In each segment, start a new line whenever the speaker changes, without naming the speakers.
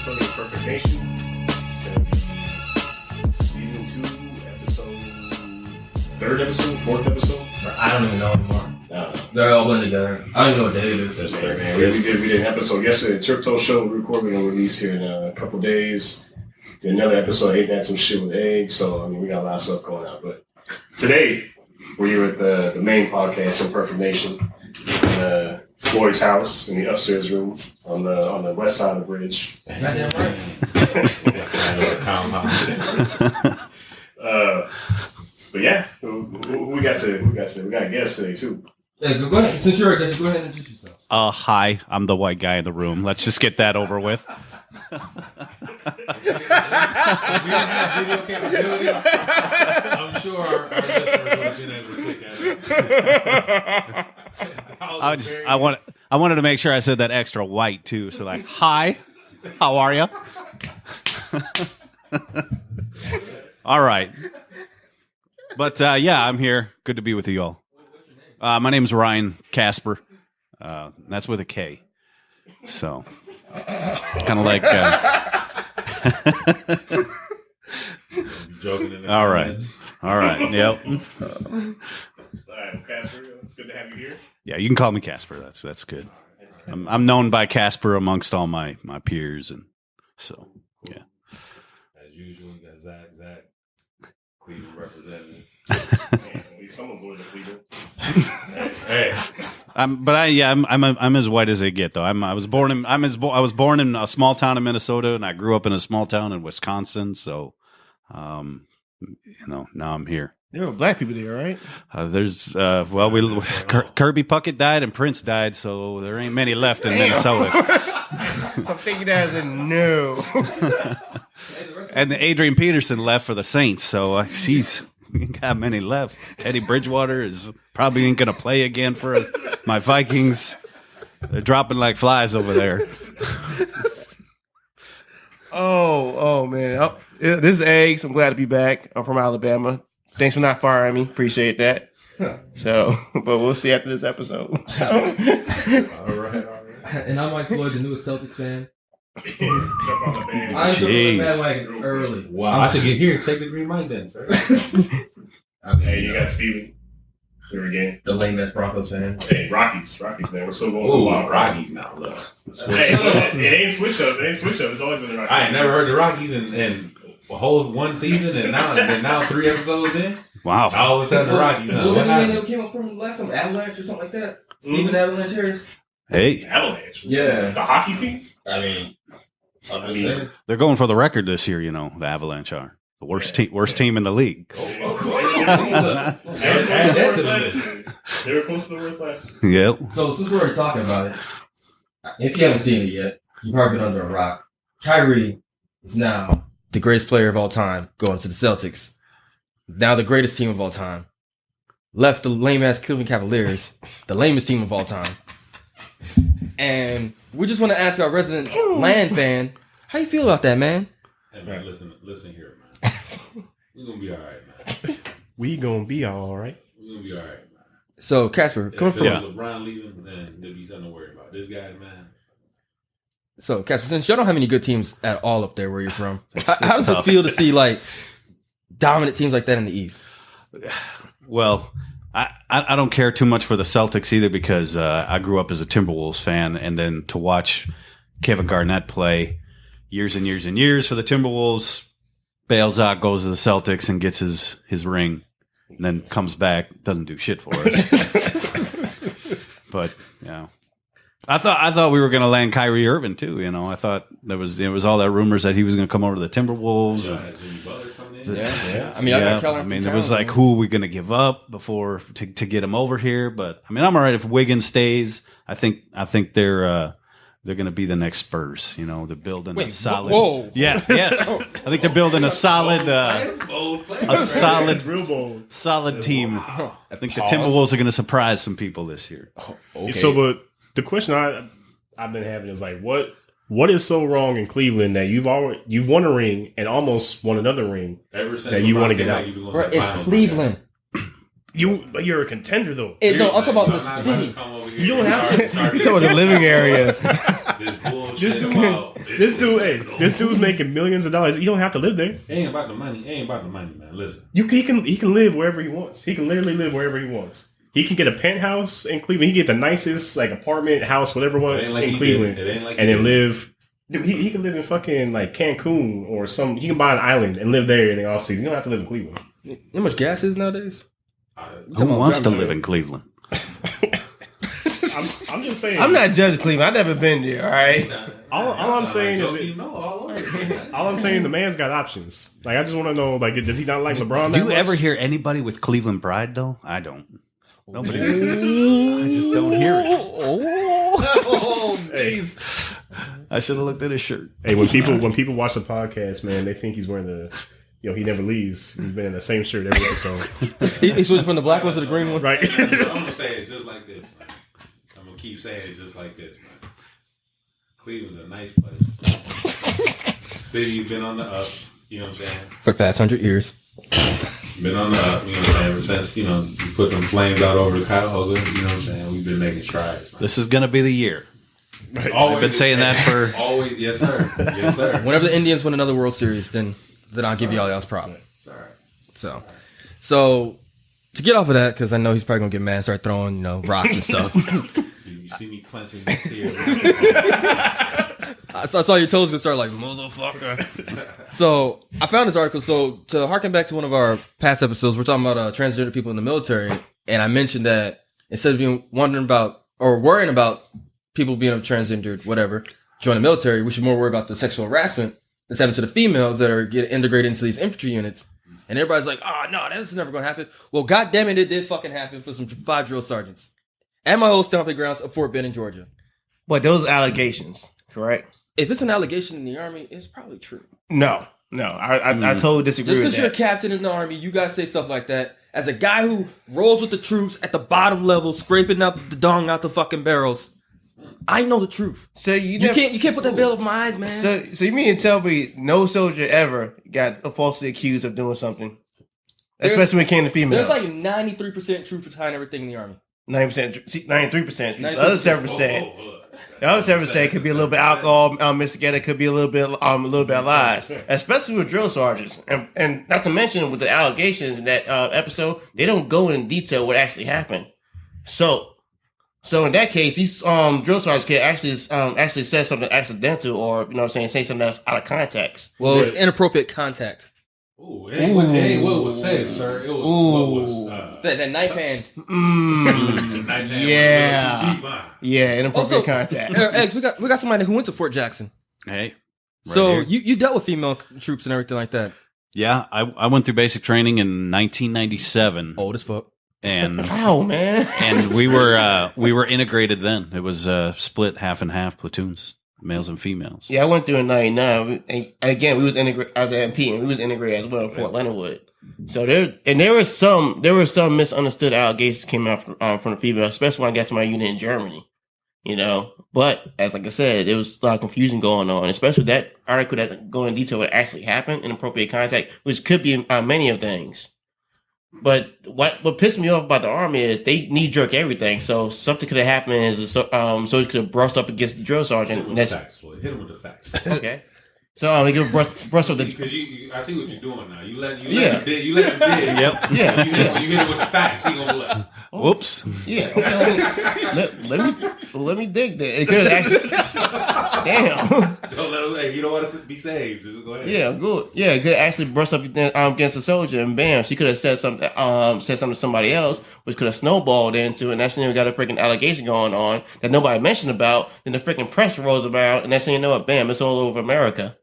episode of Perfect Nation. It's going to be season 2, third episode, fourth episode.
I don't even know anymore.
No.
They're all blended together. I don't even know what day it is.
We did an episode yesterday, Tripto show. We recorded and release here in a couple days. Did another episode, Ain't That Some Shit with Egg. So, I mean, we got a lot of stuff going on. But today, we're here at the main podcast, Imperfect Nation, in Floyd's house in the upstairs room on the west side of the bridge.
Goddamn right.
But yeah, we got a guest today too.
Yeah, go ahead. Since you're a guest, go ahead and introduce yourself.
Hi, I'm the white guy in the room. Let's just get that over with.
If we didn't have video capability, I'm sure our listeners would have been able to click at it.
I wanted to make sure I said that extra white too. So like, hi, how are you? All right, but yeah, I'm here. Good to be with you all. My name's Ryan Kasper. That's with a K. So kind of like.
Joking in the
All right. Yep.
All right, Kasper, it's good to have you here.
Yeah, you can call me Kasper. That's good. I'm known by Kasper amongst all my peers, and so yeah.
As usual, you got Zach, Cleveland representative.
Man, at least someone's going to Cleveland. Hey.
I'm as white as they get though. I was born in a small town in Minnesota, and I grew up in a small town in Wisconsin. So, now I'm here.
There were black people there, right?
Kirby Puckett died and Prince died, so there ain't many left in Minnesota.
So I'm thinking that as a no.
And Adrian Peterson left for the Saints, so she's ain't got many left. Teddy Bridgewater is probably ain't gonna play again for my Vikings. They're dropping like flies over there.
Oh man. Oh, yeah, this is Eggs. I'm glad to be back. I'm from Alabama. Thanks for not firing me. Appreciate that. So, but we'll see after this episode. So.
All right.
And I'm Mike Floyd, the newest Celtics fan.
Jump on the band.
I jumped on the bandwagon early.
Wow, I should get here. Take the green mic then, sir.
Hey, you got Steven. Here again.
The lame ass Broncos fan.
Hey, Rockies, man. We're still going
Oh,
wild.
Rockies now. Look.
Hey, it ain't switch up. It's always been the Rockies.
I ain't never heard the Rockies in a whole one season, and now 3 episodes in.
Wow.
All of a sudden, the Rockies.
What was the name that came up from last time? Avalanche or something like that? Steven Avalanche Harris?
Hey,
Avalanche.
Yeah.
The hockey team?
I mean,
they're going for the record this year. The Avalanche are the worst team in the league.
They were close to the worst last year.
Yep.
So since we're already talking about it, if you haven't seen it yet, you've probably been under a rock. Kyrie is now the greatest player of all time, going to the Celtics. Now the greatest team of all time. Left the lame-ass Cleveland Cavaliers, the lamest team of all time. And we just want to ask our resident Land fan, how you feel about that, man?
Hey, man, listen here, man. We're going to be all right, man.
We gonna be all right.
We're going to be all right, man.
So, Kasper,
If
come
it
from...
was LeBron leaving, then there'd be something to worry about. This guy, man.
So, Kasper, since y'all don't have any good teams at all up there where you're from,
It's
how does it
tough.
feel to see, like, dominant teams like that in the East?
Well, I don't care too much for the Celtics either because I grew up as a Timberwolves fan, and then to watch Kevin Garnett play years and years and years for the Timberwolves, bails out, goes to the Celtics, and gets his ring, and then comes back, doesn't do shit for us. But I thought we were going to land Kyrie Irving too. I thought there was all that rumors that he was going to come over to the Timberwolves.
Jimmy Butler coming in.
Yeah. I mean, I got Carl Anthony
it was
Towns,
like,
man.
who are we going to give up before to get him over here? But I mean, I'm all right if Wiggins stays. I think they're going to be the next Spurs. They're building a solid.
Whoa.
Yeah. Yes. I think they're building a solid,
Real bold.
solid team. I think the Timberwolves are going to surprise some people this year.
Okay.
So, but the question I've been having is like, what is so wrong in Cleveland that you've won a ring and almost won another ring
Ever since
that you
LeBron
want to
came
get
back,
out?
you've been going
Bro,
to the
it's
finals.
Cleveland.
But you're a contender though.
No, I'm talking about the
Nah,
city.
come over here.
You don't have
Sorry,
to-
sorry.
You talking about the living area.
this bullshit about
this dude's making millions of dollars. You don't have to live there.
It ain't about the money. It ain't about the money, man. Listen.
He can live wherever he wants. He can literally live wherever he wants. He can get a penthouse in Cleveland. He can get the nicest like apartment, house, whatever one in Cleveland, and then live. Dude, he can live in fucking like Cancun or some. He can buy an island and live there in the off season. You don't have to live in Cleveland.
How much gas is nowadays?
Who wants to live in Cleveland?
I'm just saying.
I'm not judging Cleveland. I've never been there. All right.
All I'm saying is, all I'm saying, the man's got options. Like, I just want to know, like, does he not like LeBron?
Do you ever hear anybody with Cleveland pride though? I don't. Nobody. I just don't hear it.
Oh, jeez.
I should have looked at his shirt.
Hey, when people watch the podcast, man, they think he's wearing the. He never leaves. He's been in the same shirt every episode.
He switched from the black one to the green one.
Right.
I'm gonna say it just like this, man. I'm gonna keep saying it just like this, man. Cleveland's a nice place. City's been on the up. You know what I'm saying?
For the past 100 years.
Been on the up. You know what I'm saying? Ever since you put them flames out over the Cuyahoga. You know what I'm saying? We've been making strides. Man.
This is gonna be the year.
Right.
I've been saying that for
always. Yes, sir. Yes, sir.
Whenever the Indians win another World Series, then I'll give y'all's problem.
It's all right.
So to get off of that, because I know he's probably gonna get mad and start throwing rocks and stuff.
You see me clenching my tears.
I saw your toes and start like motherfucker. So I found this article. So to harken back to one of our past episodes, we're talking about transgender people in the military, and I mentioned that instead of being worrying about people being transgendered, whatever, join the military, we should more worry about the sexual harassment that's happening to the females that are getting integrated into these infantry units. And everybody's like, oh, no, that's never going to happen. Well, goddamn it did fucking happen for some 5 drill sergeants at my old stomping grounds of Fort Benning, Georgia.
But those allegations, correct?
If it's an allegation in the Army, it's probably true.
No. I totally disagree
Just
with
because
that.
you're a captain in the Army, you guys say stuff like that. As a guy who rolls with the troops at the bottom level, scraping out the dong out the fucking barrels, I know the truth.
So you
can't put that veil over my eyes, man.
So you mean to tell me no soldier ever got falsely accused of doing something? Especially when it came to females.
There's like 93% truth behind everything in the Army.
90%, 93%. The other 7%. The other 7% could be a little bit alcohol mixed together. Could be a little bit of lies, especially with drill sergeants, and not to mention with the allegations in that episode, they don't go in detail what actually happened. So in that case, these drill sergeants can actually say something accidental, or say something that's out of context.
Well, it was inappropriate contact.
Ooh, it ain't what was said, sir. It was what was
that knife hand.
Yeah, inappropriate contact.
Eggs, we got somebody who went to Fort Jackson.
Hey.
So you dealt with female troops and everything like that.
Yeah, I went through basic training in 1997.
Old as fuck.
And
wow, man.
And we were integrated then. It was split half and half platoons, males and females.
Yeah, I went through in '99. And again, we was integrated as an MP, and we was integrated as well in Fort Leonard Wood. So there were some misunderstood allegations came out from the female, especially when I got to my unit in Germany. But as like I said, there was a lot of confusion going on, especially that article that go in detail what actually happened, inappropriate contact, which could be many of things. But what pissed me off about the Army is they knee jerk everything. So something could have happened is soldiers could have brushed up against the drill sergeant.
Hit him with the facts, Floyd. Hit him with the facts.
Okay. So they give brush up the.
Because I see what you're doing now. You let him dig.
Yep.
You hit him with the facts. He gonna look.
Whoops.
Yeah. Okay, let me dig there. It could actually. Damn.
Don't let him. Hey, you don't want to be saved. Just go ahead.
Yeah, good. Yeah, it could actually brush up against a soldier, and bam, she could have said something to somebody else, which could have snowballed into, and that's when we got a freaking allegation going on that nobody mentioned about. Then the freaking press rolls about, and that's when you know what? Bam, it's all over America.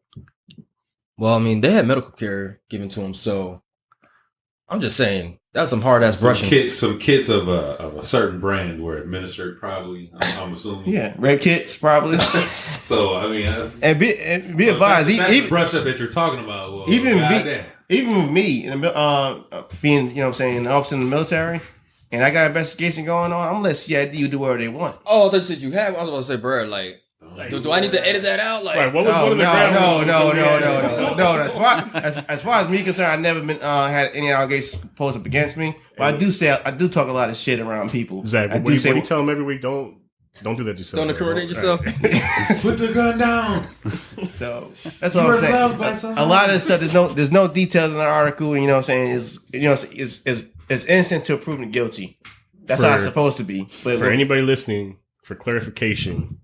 Well, I mean, they had medical care given to them, so I'm just saying that was some hard ass brushing.
Some kits of a certain brand were administered, probably. I'm assuming.
Yeah, rape kits probably.
So I mean,
and be advised,
that's
even
the brush up that you're talking about. Well,
even with me, being an officer in the military, and I got an investigation going on, I'm gonna let CID do whatever they want.
Oh, that's what you have. I was about to say, bro, like. Do I need to edit that out? Like,
right, what was one of the
no. As far as me concerned, I never been had any allegations posed up against me. But I do talk a lot of shit around people.
Exactly. What do you tell them every week? Don't Don't do that to yourself.
Don't incriminate yourself.
Put the gun down.
So that's what I'm saying. A lot of this stuff, there's no details in the article. You know what I'm saying? It's innocent till proven guilty. That's how it's supposed to be. But
for anybody listening, for clarification,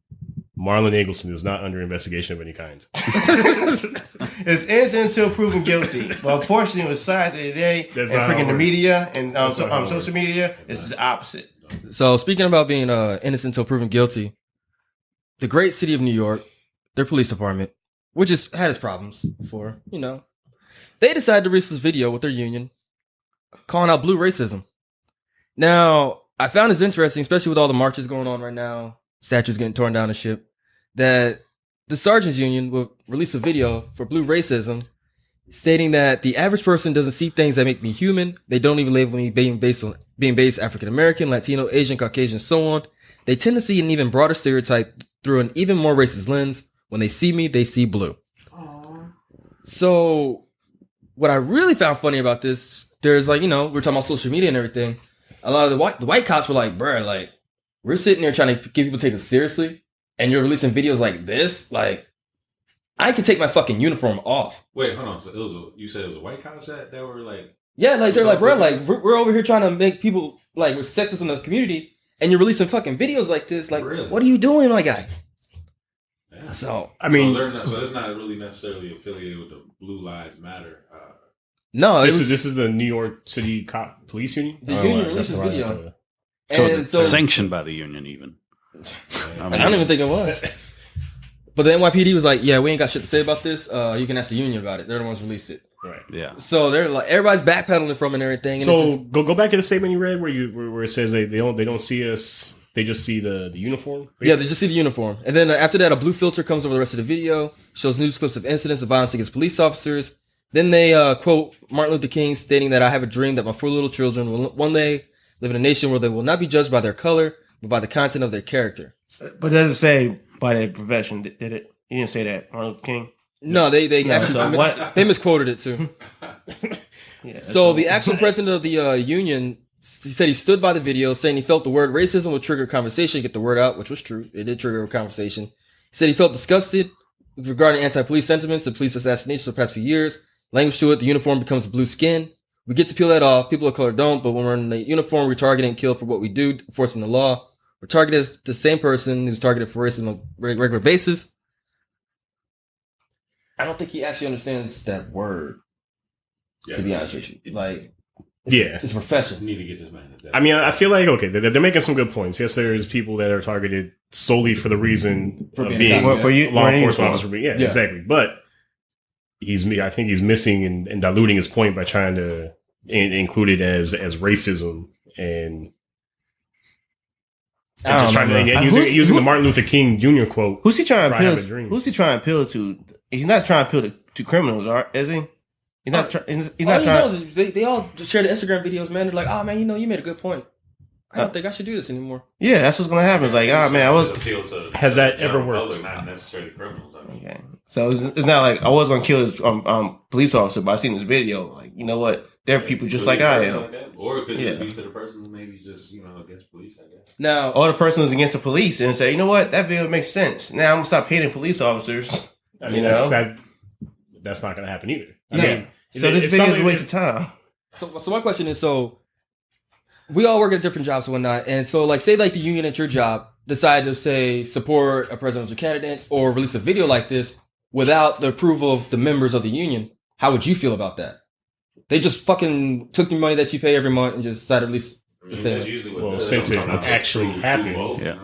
Marlon Eggleston is not under investigation of any kind.
It's innocent until proven guilty. But unfortunately, with science today and freaking the media and social media, it's the opposite.
So speaking about being innocent until proven guilty, the great city of New York, their police department, which has had its problems before, they decided to release this video with their union calling out blue racism. Now, I found this interesting, especially with all the marches going on right now, statues getting torn down and shit, that the Sergeants Union will release a video for blue racism stating that the average person doesn't see things that make me human. They don't even label me being based African American, Latino, Asian, Caucasian, so on. They tend to see an even broader stereotype through an even more racist lens. When they see me, they see blue. Aww. So what I really found funny about this, there's we're talking about social media and everything. A lot of the white cops were like, bruh, like, we're sitting there trying to get people to take us seriously, and you're releasing videos like this? Like, I can take my fucking uniform off.
Wait, hold on. So you said it was a white cops that were like...
Yeah, like, they're like, bro, like, we're over here trying to make people, like, respect us in the community, and you're releasing fucking videos like this. Like, really? What are you doing, my guy?
Yeah.
So,
I mean... So it's not really necessarily affiliated with the Blue Lives Matter.
No,
this is the New York City Police Union?
The union released this video.
So it's sanctioned by the union, even.
I don't even think it was. But the NYPD was like, yeah, we ain't got shit to say about this. You can ask the union about it. They're the ones who released it.
Right.
Yeah.
So they're like, everybody's backpedaling from and everything. And
so go back to the statement you read where it says they don't see us. They just see the uniform. Basically?
Yeah, they just see the uniform. And then after that, a blue filter comes over the rest of the video, shows news clips of incidents of violence against police officers. Then they quote Martin Luther King stating that I have a dream that my 4 little children will one day live in a nation where they will not be judged by their color, but by the content of their character.
But it doesn't say by their profession, did it? You didn't say that, Martin Luther King?
No, they actually they misquoted it too. Yeah, so the actual president of the union, he said he stood by the video saying he felt the word racism would trigger a conversation, get the word out, which was true. It did trigger a conversation. He said he felt disgusted regarding anti-police sentiments and police assassinations for the past few years. Language to it, the uniform becomes blue skin. We get to peel that off. People of color don't, but when we're in the uniform, we're targeted and killed for what we do, enforcing the law. We're targeted as the same person who's targeted for racism on a regular basis. I don't think he actually understands that word, to be honest with you. Like, it's a profession.
You need to get this man.
I mean, I feel like, okay, they're making some good points. Yes, there's people that are targeted solely for the reason of being law enforcement officer. Yeah, exactly. But I think he's missing and diluting his point by trying to include it as racism and just trying to using the Martin Luther King Jr. quote.
Who's he trying to appeal to? Who's he trying to appeal to? He's not trying to appeal to criminals, is he? He's not trying.
They all just share the Instagram videos, man. They're like, oh man, you made a good point. I don't think I should do this anymore.
Yeah, that's what's gonna happen. It's like, oh man,
has that ever worked?
Not necessarily criminals. I mean.
Okay, so it's not like I was gonna kill this police officer, but I seen this video. Like, you know what? There are people just like I am.
Or it could be to the person who maybe just against police, I guess.
Now,
or the person who's against the police and say, you know what, that video makes sense. Now I'm gonna stop hating police officers.
I mean, that's not gonna happen either. I mean,
so this video is a waste of time.
So my question is, so we all work at different jobs and whatnot, and so like say like the union at your job decide to say support a presidential candidate or release a video like this without the approval of the members of the union, how would you feel about that? They just fucking took your money that you pay every month and just decided to release the thing.
Well, since it actually happened.
Yeah.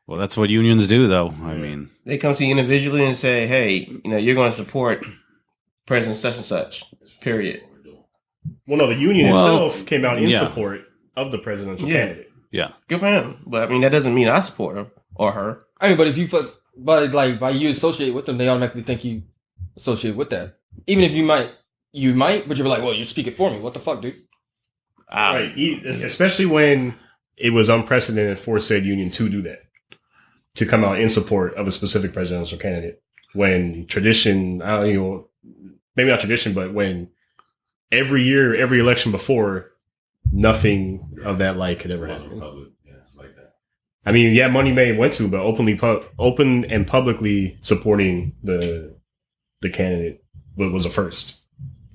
Well, that's what unions do, though. I mean,
they come to you individually and say, hey, you're going to support President such and such, period.
Well, no, the union itself came out in support of the presidential candidate.
Yeah.
Good for him. But, I mean, that doesn't mean I support him or her.
I mean, but if you, by you associate with them, they automatically think you associate with that. Even if you might, but you're like, well, you're speaking for me. What the fuck, dude?
Right. Especially when it was unprecedented for said union to do that. To come out in support of a specific presidential candidate. When tradition, maybe not tradition, but when every year, every election before, nothing of that like could ever happen.
Yeah, like that.
I mean, yeah, Money May went to, but open and publicly supporting the candidate was a first.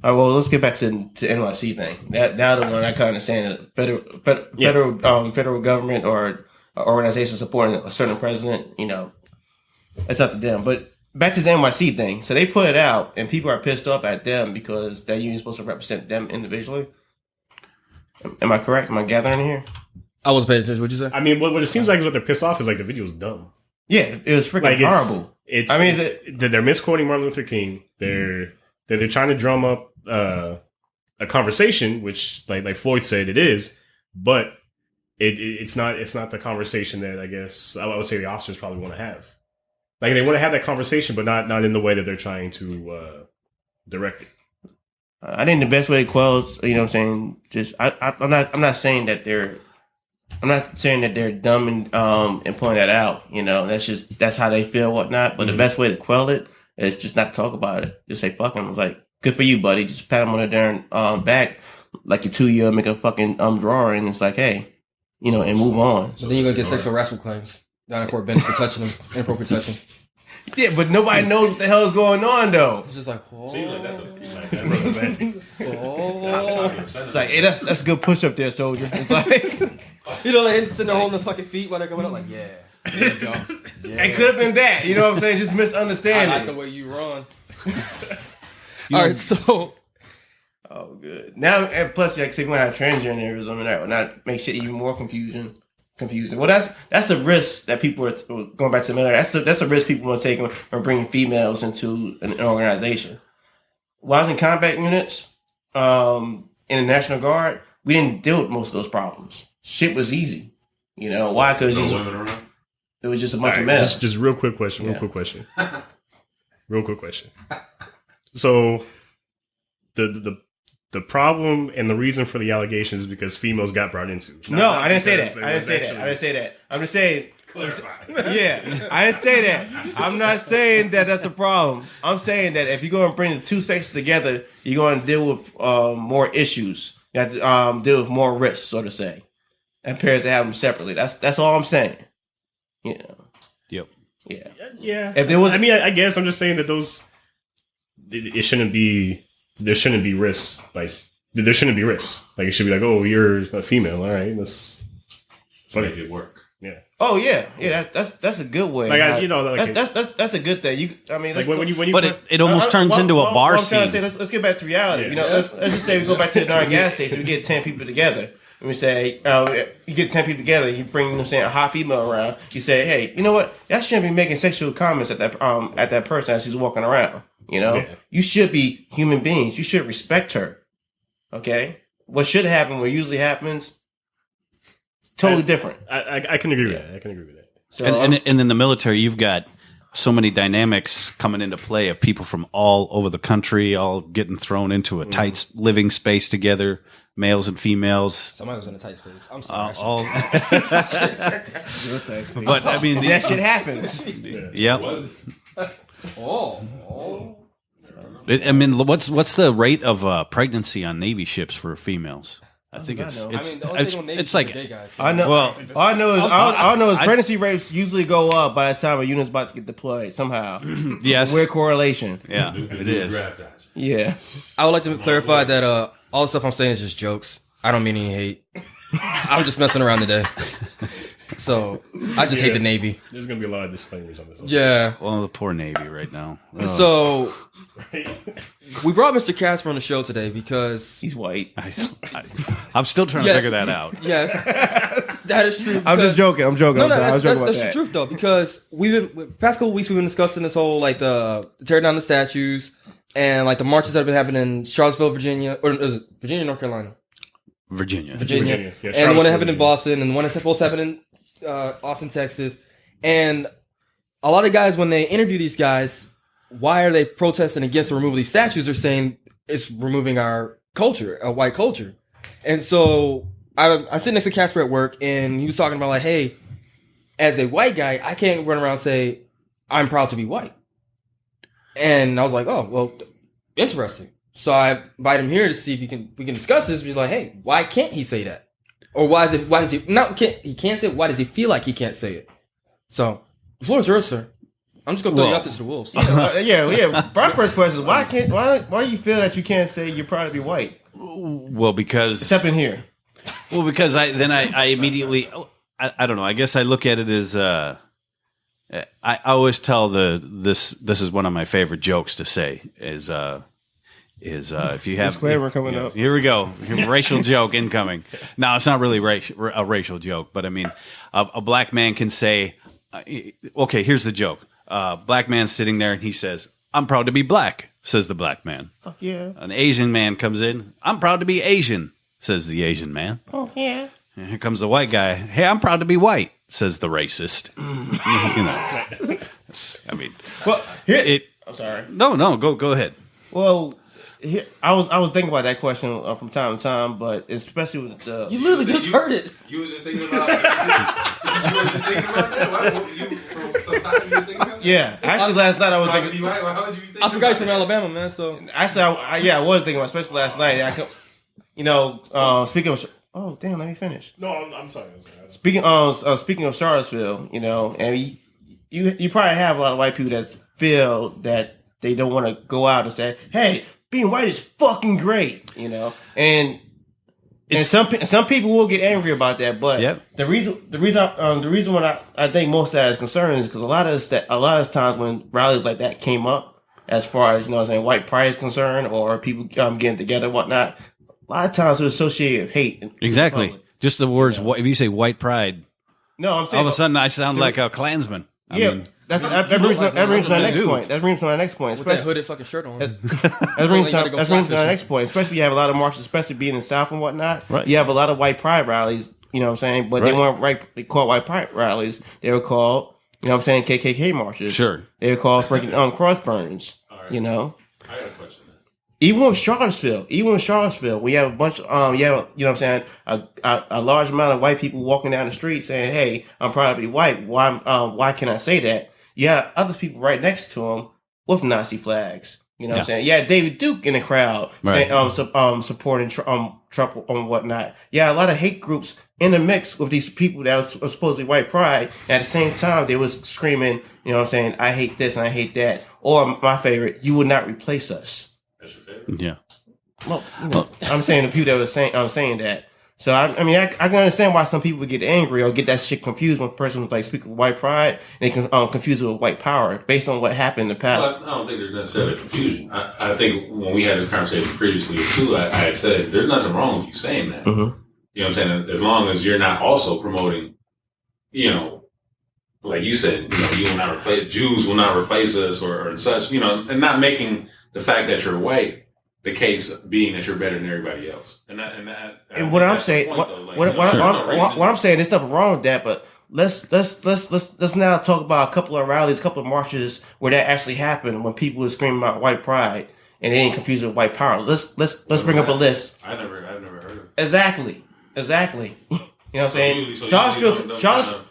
All right, well, let's get back to NYC thing. That the one I kind of saying that federal government or organization supporting a certain president, it's up to them. But back to the NYC thing. So they put it out, and people are pissed off at them because that union's supposed to represent them individually. Am I correct? Am I gathering here?
I wasn't paying attention. What'd you say?
I mean, what it seems like is what they're pissed off is like the video's dumb.
Yeah, it was freaking horrible.
They're misquoting Martin Luther King. They're trying to drum up a conversation, which like Floyd said it is, but it's not the conversation that I guess I would say the officers probably want to have. Like they want to have that conversation, but not in the way that they're trying to direct it.
I think the best way to quell is, what I'm saying, just I'm not saying that they're dumb and pointing that out. That's how they feel, whatnot. But the best way to quell it is just not talk about it. Just say fuck them. It's like, good for you, buddy. Just pat them on the darn back like your 2-year make a fucking drawing. And it's like, hey, and move on.
But then you're gonna get sexual harassment claims down at Fort Bend for touching them, inappropriate touching.
Yeah, but nobody knows what the hell is going on though.
It's just like, oh.
Seems like that's
It's like, hey, that's a good push up there, soldier. It's like,
like sitting there holding the fucking feet while they're coming up. Like, yeah, there you go. Yeah.
It could have been that. You know what I'm saying? Just misunderstanding.
I like the way you run. All right, so.
Oh, good. Now, and plus, like, say we have transgenderism and that will not make shit even more confusing. Well, that's the risk that people are going back to the military. That's the risk people want to take from bringing females into an organization. While I was in combat units, in the National Guard, we didn't deal with most of those problems. Shit was easy. Why? Because it was just a bunch of men.
Just real quick question. Real quick question. So the problem and the reason for the allegations is because females got brought into.
No, I didn't say that. I didn't say that. I'm just saying.
Clarify.
Yeah, I didn't say that. I'm not saying that that's the problem. I'm saying that if you're going to bring the two sexes together, you're going to deal with more issues. You have to deal with more risks, so to say. And parents have them separately. That's all I'm saying.
Yep.
Yeah.
Yeah.
If there was,
I guess I'm just saying that it shouldn't be. There shouldn't be risks. Like there shouldn't be risks. Like it should be like, oh, you're a female. All right, let's
make it work.
Yeah.
Oh yeah. That's a good way.
Like
that's a good thing.
When you
but it almost turns into a bar scene.
I'm trying to say, let's get back to reality.
Yeah.
Let's just say we go back to the darn gas station. We get 10 people together. And we say, you get 10 people together. You bring, a hot female around. You say, hey, you know what? Y'all shouldn't be making sexual comments at that person as she's walking around. You should be human beings. You should respect her. Okay? What should happen, what usually happens, totally different.
I can agree with that. I can agree with that.
So, and in the military, you've got so many dynamics coming into play of people from all over the country, all getting thrown into a tight living space together, males and females.
Somebody was in a tight space. I'm sorry.
But I mean,
that shit happens.
Yeah.
Oh.
I mean, what's the rate of pregnancy on Navy ships for females? I think it's like
gay guys.
I know. Well, all I know is pregnancy rates usually go up by the time a unit's about to get deployed somehow.
Yes,
weird correlation.
Yeah, it is.
Yeah,
I would like to clarify that all the stuff I'm saying is just jokes. I don't mean any hate. I'm just messing around today. So I just hate the Navy.
There's gonna be a lot of disclaimers on this.
Yeah.
Well, the poor Navy right now. Oh.
So we brought Mr. Kasper on the show today because
he's white.
I'm still trying to figure that out.
Yes, that is true.
I'm just joking.
No, that's the truth though, because past couple weeks we've been discussing this whole tearing down the statues and the marches that have been happening in Charlottesville, Virginia, or is it Virginia, North Carolina?
Virginia.
Yeah, and the one that happened in Boston, and the one that's supposed to happen in Austin, Texas. And a lot of guys, when they interview these guys, why are they protesting against the removal of these statues? They're saying it's removing our culture, our white culture. And so I sit next to Kasper at work, and he was talking about hey, as a white guy, I can't run around and say I'm proud to be white. And I was like, oh, well, interesting. So I invite him here to see if we can discuss this. Be like, hey, why can't he say that? Or why does he not? He can't say it. Why does he feel like he can't say it? So the floor is yours, sir. I'm just gonna throw you out there to the wolves.
Yeah. My first question is why do you feel that you can't say you're proud to be white?
Well, because
Except in here.
Well, because I immediately I don't know. I guess I look at it as I always tell this is one of my favorite jokes to say is if you have
disclaimer coming up.
Here we go. Racial joke incoming. No, it's not really a racial joke, but I mean a black man can say, okay, here's the joke. Black man sitting there and he says, "I'm proud to be black," says the black man.
Fuck yeah.
An Asian man comes in, "I'm proud to be Asian," says the Asian man.
Oh yeah.
And here comes the white guy. "Hey, I'm proud to be white," says the racist. You know, I mean,
well, here, I'm sorry.
No, go ahead.
Well, here, I was thinking about that question from time to time, but especially with the
You literally just heard it.
You was just thinking about you were just thinking about that? Some time you were thinking about that?
Yeah, actually last night I was thinking.
How would you be thinking
I forgot you're from Alabama, man. So
Actually, I was thinking about, especially last night. Speaking of, oh damn, let me finish.
No, I'm sorry.
Speaking of Charlottesville, and you probably have a lot of white people that feel that they don't want to go out and say, "Hey, being white is fucking great," and some people will get angry about that. But the reason why I think most of that is concerned is because a lot of times when rallies like that came up, as far as white pride is concerned, or people getting together and whatnot, a lot of times it's associated with hate.
Exactly. Just the words. If you say white pride,
no, I'm saying
all of a sudden I sound like a Klansman.
That brings me to my next point. That brings me to my next point.
with that hooded fucking shirt on.
That brings me to my next point. Especially you have a lot of marches, especially being in the South and whatnot.
Right.
You have a lot of white pride rallies. You know what I'm saying? But they weren't called white pride rallies. They were called, KKK marches.
Sure.
They were called freaking cross burns.
Right.
You know.
I got a question.
Even with Charlottesville, we have a bunch of, a large amount of white people walking down the street saying, "Hey, I'm proud to be white." Why can I say that? You have other people right next to them with Nazi flags. You know what I'm saying? Yeah, David Duke in the crowd saying, supporting Trump and whatnot. Yeah, a lot of hate groups in the mix with these people that was supposedly white pride. And at the same time, they was screaming, "I hate this and I hate that." Or my favorite, "You will not replace us."
That's your favorite?
Yeah.
Well, I'm saying the people that was saying that. So I can understand why some people would get angry or get that shit confused when a person was like speaking with white pride and they can confuse it with white power based on what happened in the past.
Well, I don't think there's necessarily confusion. I think when we had this conversation previously too, I had said there's nothing wrong with you saying that.
Mm-hmm.
You know what I'm saying? As long as you're not also promoting, like you said, you will not replace Jews will not replace us or such, and not making the fact that you're white the case being that you're better than everybody else. And
what I'm saying, what I'm saying, there's nothing wrong with that, but let's now talk about a couple of rallies, a couple of marches where that actually happened when people were screaming about white pride and they ain't confused with white power. Let's bring up a list.
I've never heard of it.
Exactly. You know what I'm saying?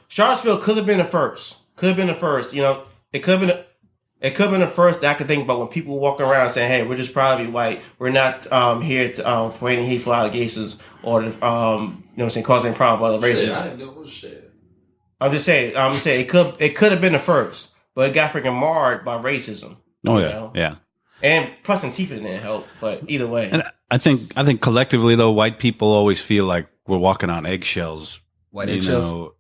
Charlottesville could have been the first. It could have been the first that I could think about when people walk around saying, "Hey, we're just proud to be white. We're not here to for any hateful allegations or to cause any problem for other races." I'm just saying it could have been the first, but it got freaking marred by racism.
Oh yeah, yeah.
And plus Antifa didn't help, but either way.
And I think collectively though, white people always feel like we're walking on eggshells.
White eggshells.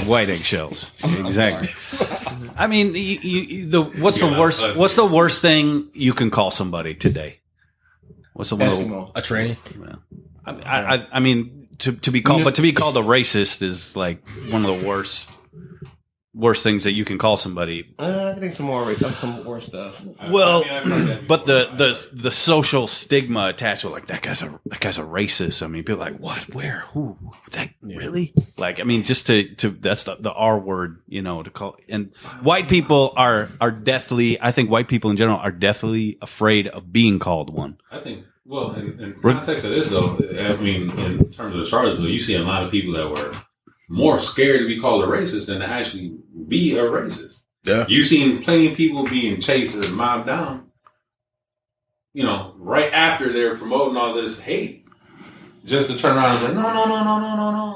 White eggshells. Exactly. I mean, what's the worst thing you can call somebody today? What's the
Eskimo.
A tranny?
I mean, to be called a racist is like one of the worst things that you can call somebody.
I think some more stuff.
Well, but the social stigma attached to that guy's a racist. I mean, people are like, what, where, who, that really? Like, I mean, just to that's the R word, to call. And white people are deathly. I think white people in general are deathly afraid of being called one.
I think. Well, in context of this though, I mean, in terms of the Charlottesville, you see a lot of people that were more scared to be called a racist than to actually be a racist.
Yeah.
You've seen plenty of people being chased and mobbed down, right after they're promoting all this hate just to turn around and be like, no,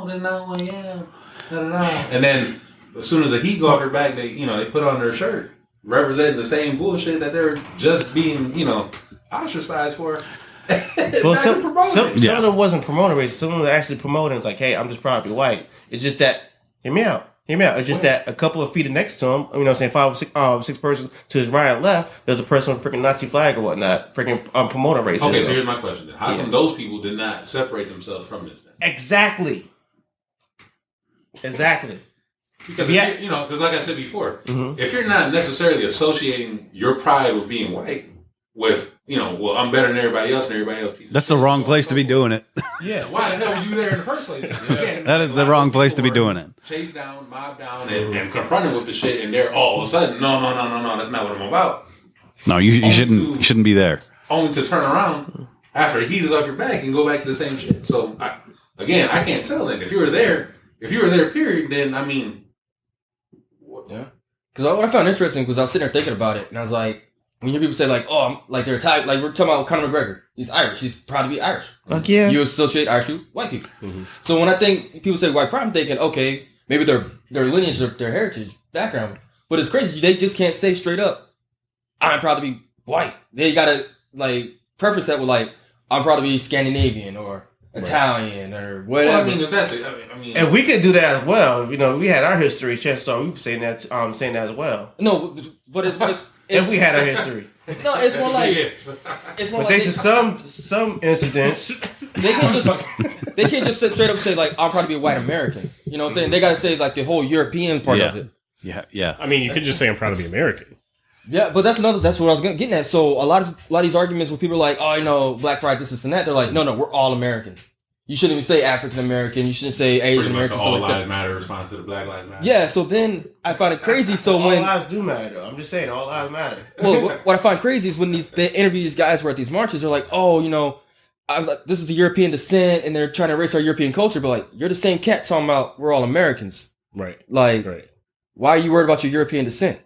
that's not who I am. No. And then as soon as the heat go off their back, they put on their shirt, representing the same bullshit that they're just being, ostracized for.
Well, some of them wasn't promoting race. Some of them were actually promoting. It's like, hey, I'm just proud to be white. It's just that, hear me out. It's just that a couple of feet next to him, saying 5 or 6 persons to his right and left, there's a person with a freaking Nazi flag or whatnot, freaking promoting racism.
Okay, so here's my question then. How come those people did not separate themselves from this then?
Exactly.
Because, because like I said before, if you're not necessarily associating your pride with being white with, well, I'm better than everybody else and everybody else.
That's the wrong place to be doing it.
Yeah.
Why the hell were you there in the first place?
That is the wrong place to be doing it.
Chase down, mob down, and confronted with the shit, and they're all of a sudden, no, that's not what I'm about.
No, you shouldn't be there.
Only to turn around after the heat is off your back and go back to the same shit. So, I can't tell then. If you were there, period, then, I mean...
Yeah. Because what I found interesting was I was sitting there thinking about it, and I was like, when you hear people say, like, oh, I'm, like, they're Italian, like, we're talking about Conor McGregor. He's Irish. He's proud to be Irish.
Fuck yeah.
You associate Irish with white people. Mm-hmm. So when I think people say white pride, I'm thinking, okay, maybe their lineage, their heritage, background. But it's crazy. They just can't say straight up, I'm proud to be white. They got to, like, preface that with, like, I'm proud to be Scandinavian or Italian or whatever.
Well, I mean, if that's it, I mean,
and we could do that as well. We had our history. Chances are we were saying that as well.
No, but it's
if we had our history.
No, it's more like it's more. But
like some incidents.
They can't just sit straight up and say like I'm proud to be a white American. You know what I'm saying? They got to say like the whole European part of it.
Yeah.
I mean, you could just say I'm proud to be American.
Yeah, but that's what I was getting at. So a lot of these arguments where people are like, oh, black pride, this and that. They're like, no, we're all Americans. You shouldn't even say African American. You shouldn't say Asian American.
All lives matter response to the Black Lives Matter.
Yeah, so then I find it crazy. So
all lives do matter, though. I'm just saying, all lives matter.
Well, what I find crazy is when they interview these guys who are at these marches, they're like, oh, this is the European descent, and they're trying to erase our European culture. But like, you're the same cat talking about we're all Americans,
right?
Like, why are you worried about your European descent?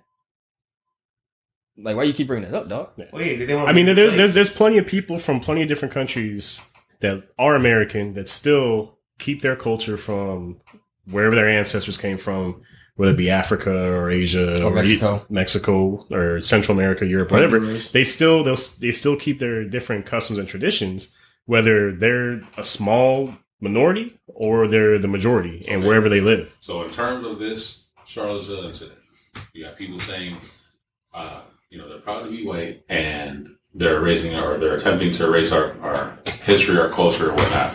Like, why you keep bringing it up, dog?
Yeah. Well, I mean, there's plenty of people from plenty of different countries that are American that still keep their culture from wherever their ancestors came from, whether it be Africa or Asia or Mexico or Central America, Europe, whatever. They still keep their different customs and traditions, whether they're a small minority or they're the majority, and wherever they live.
So, in terms of this Charlottesville incident, you got people saying, they're proud to be white, and they're attempting to erase our history, our culture, or whatnot.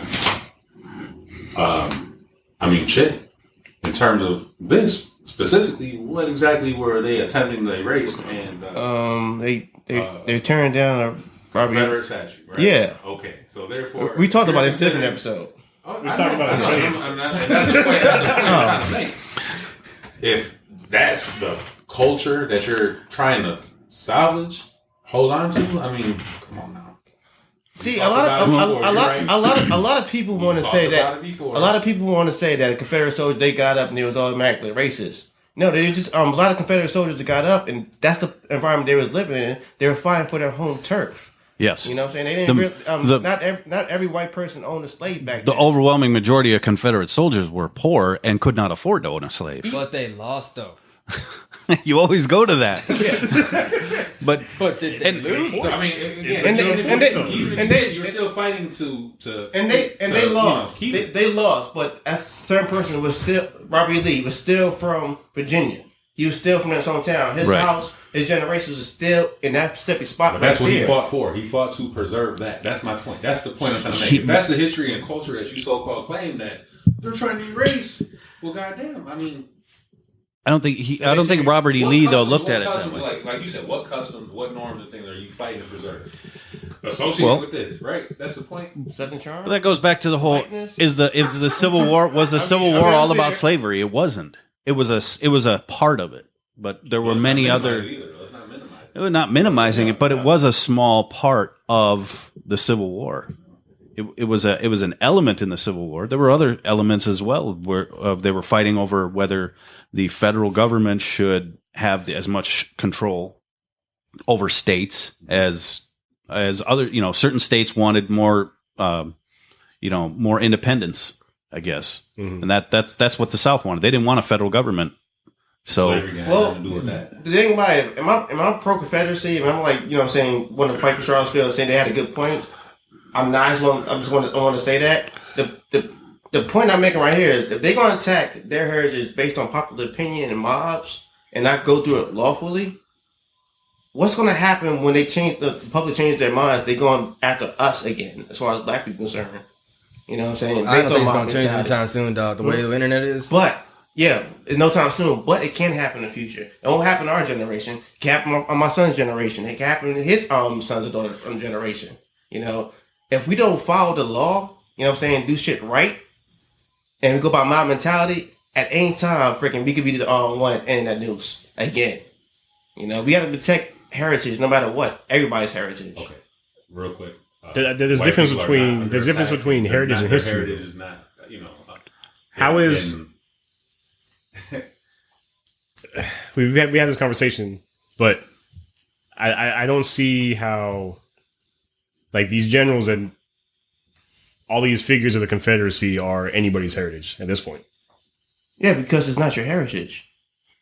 I mean, shit. In terms of this specifically, what exactly were they attempting to erase? And
they turned down a
Confederate statue, right?
Yeah.
Okay, so therefore
we talked about it in a different episode.
We talked about it.
That's the point I'm trying to make. If that's the culture that you're trying to salvage, hold on to, I mean, come on now.
See, a lot of people want to say that. A lot of people want to say that a Confederate soldier, they got up and they was automatically racist. No, there's just a lot of Confederate soldiers that got up, and that's the environment they was living in. They were fighting for their home turf.
Yes,
you know what I'm saying. They didn't. Not every white person owned a slave back then.
The overwhelming majority of Confederate soldiers were poor and could not afford to own a slave.
But they lost, though.
You always go to that. But
did they lose?
I mean, you're still fighting to
they lost. They lost, but a certain person was still Robert E. Lee was still from Virginia. He was still from his hometown. His house, his generations was still in that specific spot.
But that's what he fought for. He fought to preserve that. That's my point. That's the point I'm trying to make. If that's the history and culture that you so-called claim that they're trying to erase, well, goddamn, I mean.
I don't think Robert E. Lee though looked at it that way.
Like you said, what customs, what norms and things are you fighting to preserve? Associated with this, right? That's the point.
Southern charm.
But that goes back to the whole: was the Civil War all about slavery? It wasn't. It was a part of it, but there were many other. It was not minimizing it, but it was a small part of the Civil War. It was an element in the Civil War. There were other elements as well where they were fighting over whether the federal government should have as much control over states as other. Certain states wanted more, more independence, I guess.
Mhm.
And that's what the South wanted. They didn't want a federal government. So
Slavery got
Well,
nothing to do with that.
the thing about it, am I pro Confederacy? Am I like, what I'm saying, want to fight for Charlottesville and saying they had a good point? I'm not. I want to say that. The point I'm making right here is if they're going to attack their heritage based on popular opinion and mobs and not go through it lawfully, what's going to happen when the public change their minds? They're going after us again, as far as black people concerned. You know what I'm saying?
I don't
Based
think it's
on
going
mob
to change
mentality.
anytime soon, dog. The way the internet is.
But yeah, it's no time soon. But it can happen in the future. It won't happen in our generation. It can happen on my son's generation. It can happen in his sons and daughters' generation. If we don't follow the law, do shit right, and we go by mob mentality, at any time, freaking, we could be the one ending that news again. We have to protect heritage, no matter what. Everybody's heritage.
Okay, real quick.
There's
white
difference
people are
between
not
there's difference
under
between
attack.
heritage and
Their
history.
Heritage is not,
How
and-
is- We had this conversation, but I don't see how, like, these generals and all these figures of the Confederacy are anybody's heritage at this point.
Yeah, because it's not your heritage.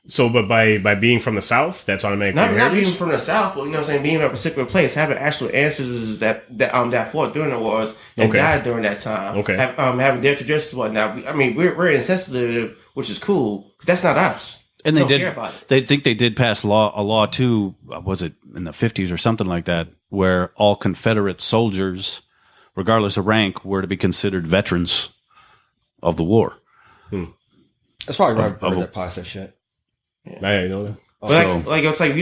So, but by being from the South, that's automatically your
Not
heritage?
being from the South, but being in a particular place, having actual ancestors that fought during the wars and
Okay.
died during that time.
Okay.
Having their traditions and whatnot. We're insensitive, which is cool. But that's not us.
and
We
they
don't care
did.
about it.
They think they did pass a law too. Was it in the 50s or something like that, where all Confederate soldiers, regardless of rank, were to be considered veterans of the war.
That's probably right.
Of-
That pass that shit.
I know that.
But
So-
it's like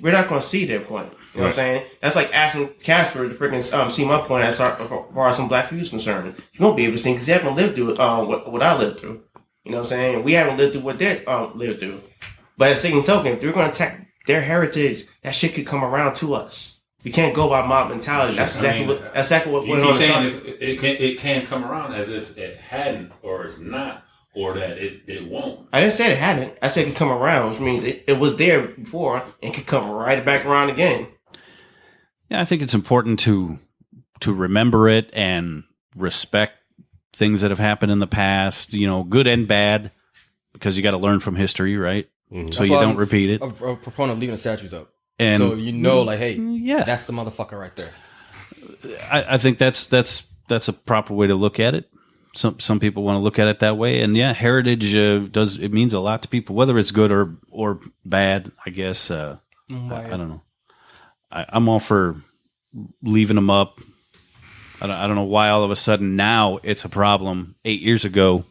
we're not going to see their point. You know what I'm saying? That's like asking Kasper to freaking see my point as far as some black people is concerned. You won't be able to see because he haven't lived through what I lived through. You know what I'm saying? We haven't lived through what they lived through. But at the same token, if they're going to attack their heritage, that shit could come around to us. We can't go by mob mentality. That's exactly what
You
went
keep
on.
saying it can come around as if it hadn't, or it's not, or that it won't.
I didn't say it hadn't. I said it could come around, which means it was there before and could come right back around again.
Yeah, I think it's important to remember it and respect things that have happened in the past, good and bad, because you got to learn from history, right?
Mhm.
So
That's
you
why
don't
I'm
repeat it.
A proponent of leaving the statues up.
And
So hey,
yeah,
that's the motherfucker right there.
I think that's a proper way to look at it. Some people want to look at it that way, and yeah, heritage it means a lot to people, whether it's good or bad. I guess I don't know. I'm all for leaving them up. I don't know why all of a sudden now it's a problem. 8 years ago,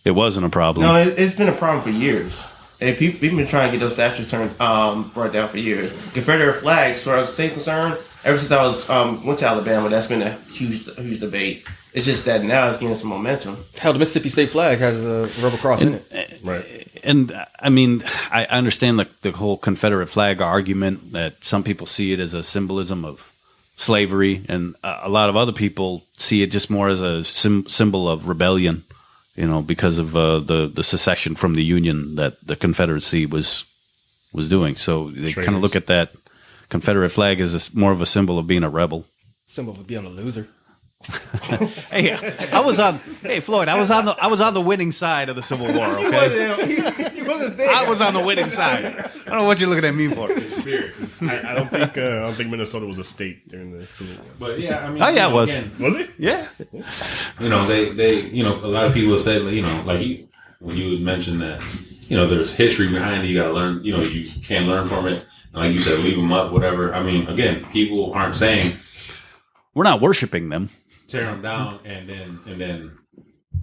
it wasn't a problem.
No, it's been a problem for years. And we've been trying to get those statues brought down for years. Confederate flags, as far as state concerned, ever since I went to Alabama, that's been a huge debate. It's just that now it's getting some momentum.
Hell, the Mississippi state flag has a rebel cross in it.
Right.
And I mean, I understand the whole Confederate flag argument that some people see it as a symbolism of slavery, and a lot of other people see it just more as a symbol of rebellion, because of the secession from the Union that the Confederacy was doing. So they kind of look at that Confederate flag as more of a symbol of being a rebel.
Symbol of being a loser.
Hey, Floyd, I was on the winning side of the Civil War. Okay,
He wasn't there.
I was on the winning side. I don't know what you're looking at me for.
I don't think Minnesota was a state during the Civil War.
But yeah, I mean,
Oh, yeah, it was.
again,
Was it?
Yeah.
they a lot of people say, when you mentioned that, there's history behind it, you got to learn, you can't learn from it. And like you said, leave them up, whatever. I mean, again, people aren't saying
We're not worshiping them.
tear them down and then,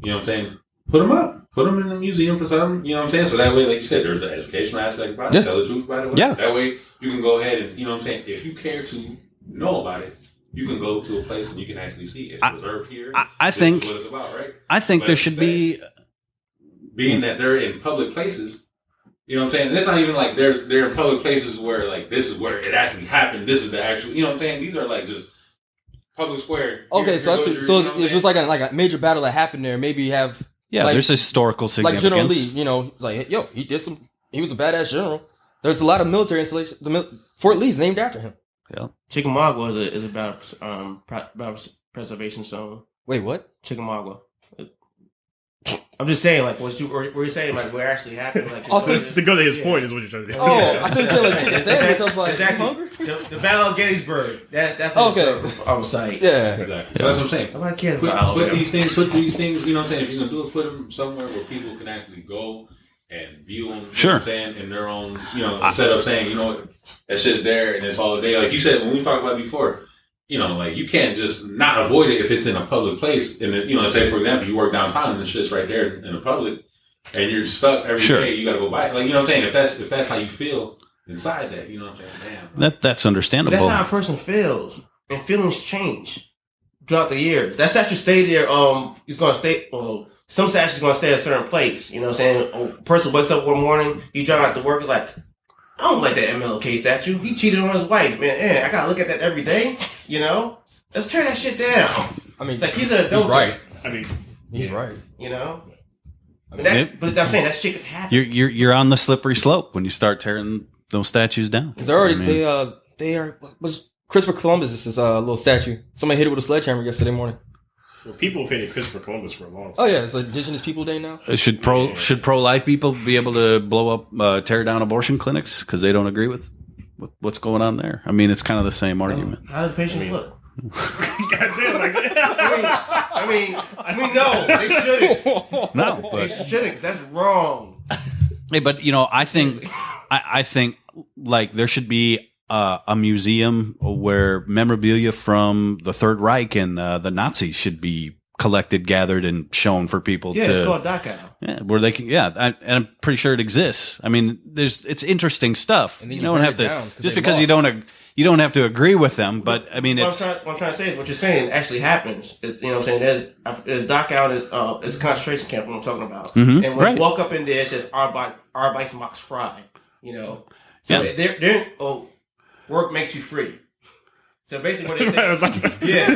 you know what I'm saying? Put them up. Put them in the museum for something. You know what I'm saying? So that way, like you said, there's the educational aspect about it.
Yeah.
Tell the truth about it.
Yeah.
That way, you can go ahead and, you know what I'm saying? If you care to know about it, you can go to a place and you can actually see it's preserved here.
I
This
think
is what it's about, right?
I think
But
there should be.
Being that they're in public places, you know what I'm saying? And it's not even like they're in public places where like this is where it actually happened. This is the actual, you know what I'm saying? These are like just public square.
Okay,
Here
so
goes
that's,
your-
so
you know what I'm
if it's
saying?
like a major battle that happened there, maybe you have
Yeah,
like-
there's historical
like
significance.
General Lee, like he was a badass general. There's a lot of military installations. Fort Lee's named after him.
Yeah.
Chickamauga is about preservation zone.
Wait, what?
Chickamauga. I'm just saying, like, what you're saying, like, what actually happened, like,
To go to his point is what you're trying to do.
Oh, I thought you said like chicken sandwich. I was like,
it's actually
hungry?
the Battle of Gettysburg. That's
Okay.
on site.
Yeah.
Exactly. So that's what I'm saying.
Nobody cares
Put,
about
put these things, you know what I'm saying? If you're going to do it, put them somewhere where people can actually go and view them, you
Sure.
know what I'm saying, in their own, you know, instead of saying, you know what, that shit's there and it's all day. Like you said, when we talked about it before, you know, like you can't just not avoid it if it's in a public place. And, you know, say, for example, you work downtown and the shit's right there in the public and you're stuck every
Sure.
day, you got to go by it. Like, you know what I'm saying? If that's how you feel inside that, you know what I'm saying? Damn.
That's understandable.
But that's how a person feels, and feelings change throughout the years. That statue stayed there. It's going to stay. Well, some statues going to stay at a certain place. You know what I'm saying? A person wakes up one morning, you drive out to work, it's like, I don't like that MLK statue. He cheated on his wife, man. I gotta look at that every day. You know, let's tear that shit down.
I mean,
It's like he's an adult.
he's right.
I mean,
He's right.
You know.
I
But,
mean,
but I'm saying that shit could happen.
You're on the slippery slope when you start tearing those statues down.
because they're already
I mean,
they are was Christopher Columbus. This is a little statue. Somebody hit it with a sledgehammer yesterday morning.
well, people have hated Christopher Columbus for a long time.
Oh yeah, it's like Indigenous People Day now.
should pro life people be able to blow up tear down abortion clinics because they don't agree with what's going on there? I mean, it's kind of the same argument.
How do the patients look?
Goddamn, like,
I mean, no, they shouldn't.
No,
They
but
shouldn't. 'Cause that's wrong.
hey, but you know, I think like there should be a museum where memorabilia from the Third Reich and the Nazis should be collected, gathered, and shown for people
Yeah,
to.
it's called Dachau.
Yeah, where they can. Yeah, and I'm pretty sure it exists. I mean, it's interesting stuff.
And then
You
you
don't
burn
have
it
to
down 'cause
just
they
because
lost.
you don't have to agree with them. But I mean,
What I'm trying to say is what you're saying actually happens. You know what I'm saying? There's Dachau, it's a concentration camp. What I'm talking about.
Mhm,
And when
right.
you walk up in there, it says Arbeitsmacht frei. You know, so
Yeah.
they're work makes you free. So basically, what they
I was
say.
like,
Yeah,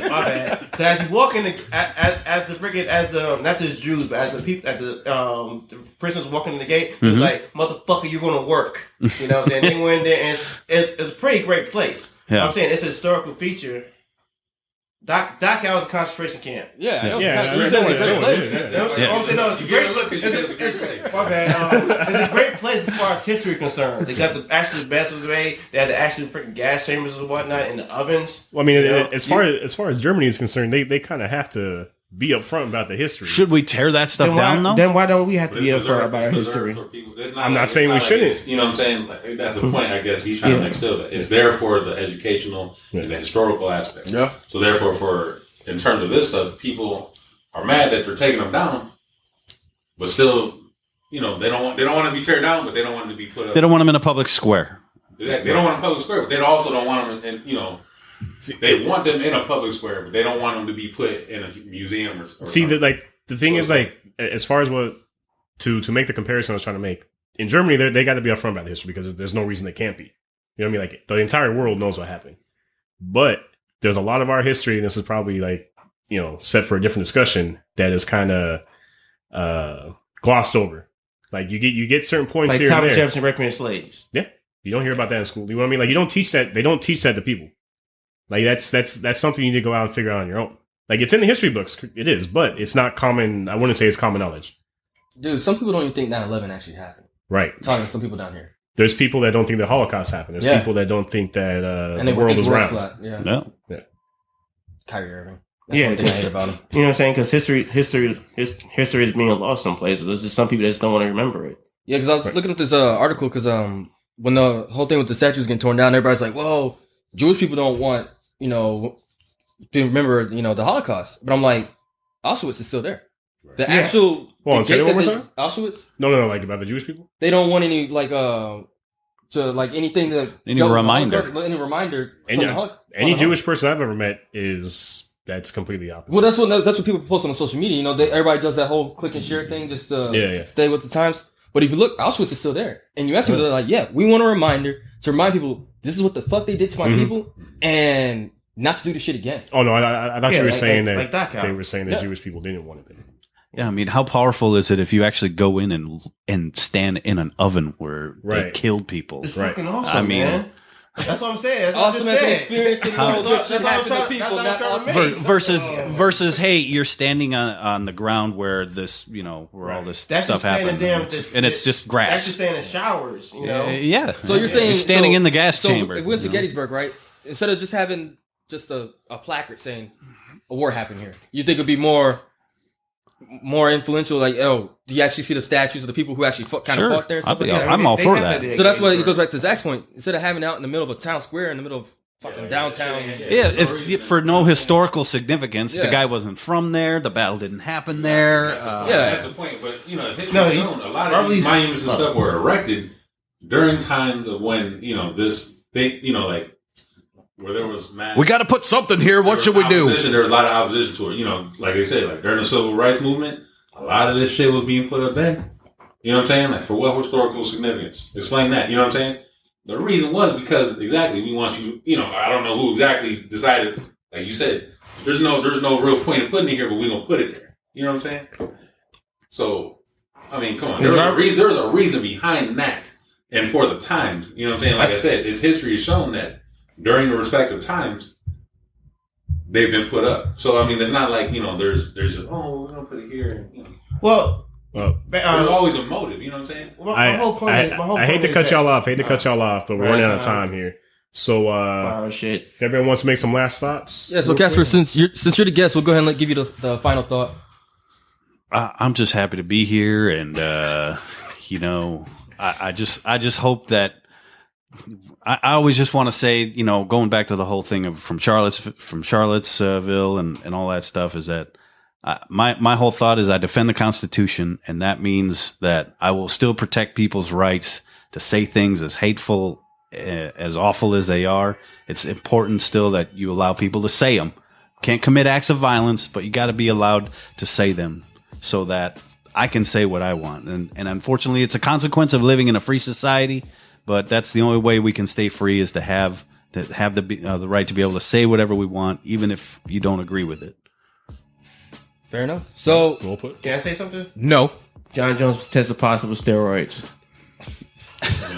my bad. So as you walk in, as the not just Jews, but as the prisoners walking in the gate, it's like, motherfucker, you're gonna work. You know what I'm saying? They went in there, and it's a pretty great place.
Yeah.
I'm saying it's a historical feature. Dachau is a concentration camp.
Yeah,
Yeah,
you
I
said
know
it's a
it,
great
I know
place.
it,
Yeah.
I'm saying, no, it's a
You
great.
give it a look 'cause you said it's a great place.
My bad. It's a great place as far as history is concerned. They got the actual vessels made. They had the actual freaking gas chambers and whatnot, and the ovens.
well, I mean,
You know,
as far as Germany is concerned, they kind of have to be upfront about the history.
should we tear that stuff down though?
Then why don't we have to
But
be
it's
upfront
preserved-
about our
it's
history?
preserved for people. It's
I'm not
it's
saying we
like
shouldn't.
it's- You know what I'm saying? Like, that's the point, I guess. He's trying to instill that. It's there for the educational and the historical aspect.
Yeah.
So therefore, in terms of this stuff, people are mad that they're taking them down, but still, you know, they don't want to be teared down, but they don't want to be put up.
They don't want them in a public square.
They don't want them in a public square, but they also don't want them in, you know, they want them in a public square, but they don't want them to be put in a museum or
See,
something.
the thing
So
is, like, as far as what to make the comparison I was trying to make, in Germany, they got to be upfront about the history because there's no reason they can't be. You know what I mean? Like, the entire world knows what happened. But there's a lot of our history, and this is probably, like, you know, set for a different discussion, that is kind of glossed over. Like, you get certain points
Like
here and
Thomas
there.
Jefferson raping slaves.
You don't hear about that in school. You know what I mean? Like, you don't teach that. They don't teach that to people. Like, that's something you need to go out and figure out on your own. Like, it's in the history books. It is, but it's not common. I wouldn't say it's common knowledge.
Dude, some people don't even think 9/11 actually happened.
Right.
I'm talking to some people down here.
There's people that don't think the Holocaust happened. There's
Yeah.
people that don't think that
And
the
they
world
think
is
the world's
round.
flat. Yeah.
No.
Kyrie Irving. That's
Yeah,
one thing I
because-
hate about him.
You know what I'm saying? Because history is being lost some places. There's just some people that just don't want to remember it.
Yeah, because I was looking at this article because when the whole thing with the statues getting torn down, everybody's like, "Whoa, Jewish people don't want to remember the Holocaust." But I'm like, Auschwitz is still there. The actual
Hold on,
the
say
gate
that one
that
more
they- Auschwitz.
No, like about the Jewish people.
They don't want any anything that
Any reminder.
Any reminder
And
from
yeah,
the Holocaust.
any Jewish person I've ever met that's completely opposite.
Well, that's what people post on social media. Everybody does that whole click and share thing just to
Yeah.
stay with the times. But if you look, Auschwitz is still there, and you ask people, they're like, "Yeah, we want a reminder to remind people this is what the fuck they did to my people, and not to do the shit again."
Oh no, I thought
Yeah,
you were
like-
saying
like
that
Dachau.
they were saying that
Yeah.
Jewish people didn't want it there.
Yeah, I mean, how powerful is it if you actually go in and stand in an oven where they
Right.
killed people?
It's
Right.
fucking awesome,
I mean,
man. That's what I'm saying. That's what I'm
Awesome
just
as an
saying.
experience to know this shit happened to people. Not awesome.
versus hey, you're standing on the ground where this, where all this
That's
stuff
just standing
happened,
there
and it's just grass.
That's just staying in showers,
Yeah.
So you're saying
you're standing in the gas
so
chamber.
If we went to Gettysburg, right? Instead of just having just a placard saying a war happened here, you think it'd be more influential? Like, do you actually see the statues of the people who actually fought there? And stuff like that?
I'm all for that.
So that's why it goes back to Zach's point. Instead of having it out in the middle of a town square, in the middle of fucking downtown.
Yeah, if for no historical significance, the guy wasn't from there, the battle didn't happen there.
That's the point. But history
No,
a lot of these monuments and stuff were erected during times of when this thing, like where there was mass.
We got to put something here. What should we do?
There was a lot of opposition to it. Like they said, like during the Civil Rights Movement, a lot of this shit was being put up then. You know what I'm saying? Like for what historical significance? Explain that. You know what I'm saying? The reason was because exactly we want you. I don't know who exactly decided. Like you said, there's no real point in putting it here, but we're gonna put it there. You know what I'm saying? So, I mean, come on. There's a reason behind that, and for the times. You know what I'm saying? Like I said, its history has shown that during the respective times, they've been put up. So I mean, it's not like there's we're gonna put it here.
Well,
there's always a motive. You know what I'm saying?
My whole point
I hate to cut y'all off. But we're running out of time here. So,
shit.
If everyone wants to make some last thoughts.
Yeah. So Kasper, since you're the guest, we'll go ahead and give you the final thought.
I'm just happy to be here, and I just hope that. I always just want to say, going back to the whole thing of from Charlottesville and all that stuff, is that my whole thought is I defend the Constitution, and that means that I will still protect people's rights to say things as hateful, as awful as they are. It's important still that you allow people to say them. Can't commit acts of violence, but you got to be allowed to say them so that I can say what I want. And unfortunately, it's a consequence of living in a free society. But that's the only way we can stay free, is to have the right to be able to say whatever we want, even if you don't agree with it.
Fair enough. So,
can I say something?
No.
John Jones tested positive with steroids.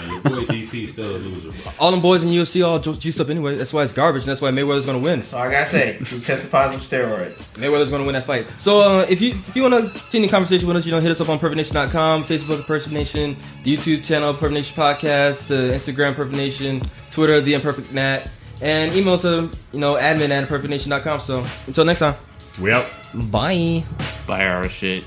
Your boy DC is still a loser.
All them boys in UFC all juiced up anyway. That's why it's garbage, and that's why Mayweather's going to win.
So I gotta say, he's tested positive with steroids.
Mayweather's going to win that fight. So if you want to continue the conversation with us, hit us up on PerfectNation.com, Facebook Perfect Nation, the YouTube channel Perfect Nation Podcast, the Instagram Perfect Nation, Twitter The Imperfect Nat, and email us to admin@perfectnation.com. So until next time,
we out.
Bye.
Bye, our shit.